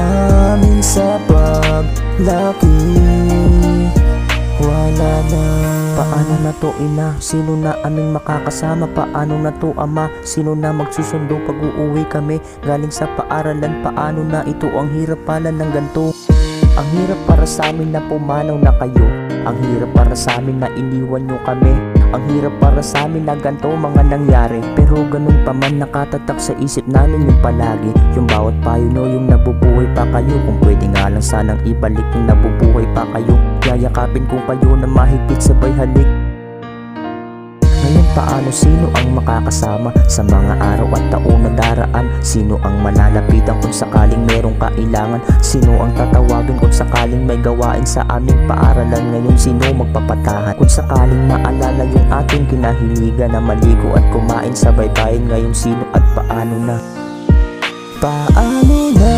namin sa paglaki. Wala na. Paano na to ina? Sino na aming makakasama? Paano na to ama? Sino na magsusundo pag uuwi kami galing sa paaralan? Paano na ito? Ang hirap pala ng ganto. Ang hirap para sa amin na pumanaw na kayo. Ang hirap para sa amin na iniwan nyo kami. Ang hirap para sa amin na ganto mga nangyari. Pero ganun pa man nakatatak sa isip namin yung palagi. Yung bawat payo nyo, yung nabubuhay pa kayo. Kung pwede nga lang sanang ibalik yung nabubuhay pa kayo. Yayakapin ko kayo na mahigpit sabay halik. Ngayon paano, sino ang makakasama sa mga araw at taon na daraan? Sino ang malalapitan kung sakaling merong kailangan? Sino ang tatawagin kung sakaling may gawain sa aming paaralan? Ngayon sino magpapatahan? Kung sakaling maalala yung ating kinahiligan na maligo at kumain sa baybayin, ngayon sino at paano na? Paano na?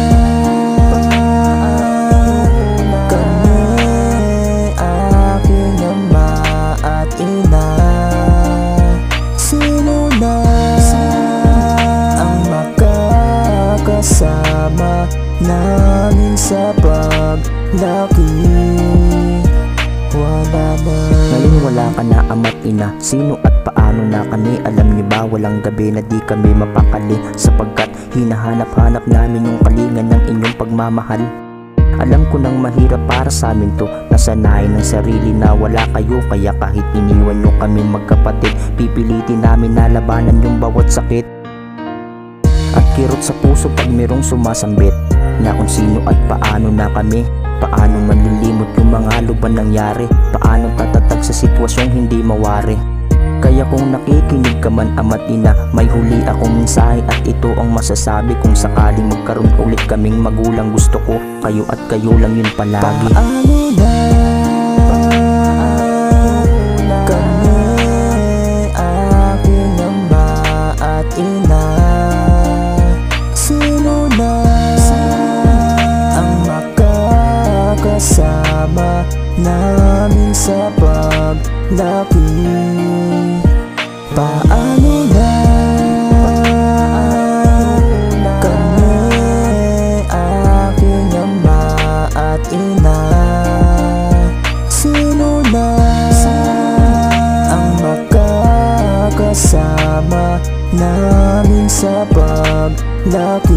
Kasama namin sa paglaki. Wala na. Ngayon wala ka na ama't ina. Sino at paano na kami? Alam niyo ba walang gabi na di kami mapakali, sapagkat hinahanap-hanap namin yung kalingan ng inyong pagmamahal. Alam ko nang mahirap para sa amin to. Nasanayan ng sarili na wala kayo, kaya kahit iniwan nyo kami magkapatid, pipilitin namin na labanan yung bawat sakit at kirot sa puso pag merong sumasambit na kung sino at paano na kami. Paano manlilimot yung mga lubang nangyari? Paano tatatag sa sitwasyong hindi mawari? Kaya kung nakikinig ka man ama't ina, may huli akong mensahe at ito ang masasabi. Kung sakaling magkaroon ulit kaming magulang, gusto ko kayo at kayo lang yun palagi. Paano na? Kami aking ama at ina. Kasama namin sa paglaki. Paano na? Kami aking ama at ina. Sino na ang makakasama namin sa paglaki?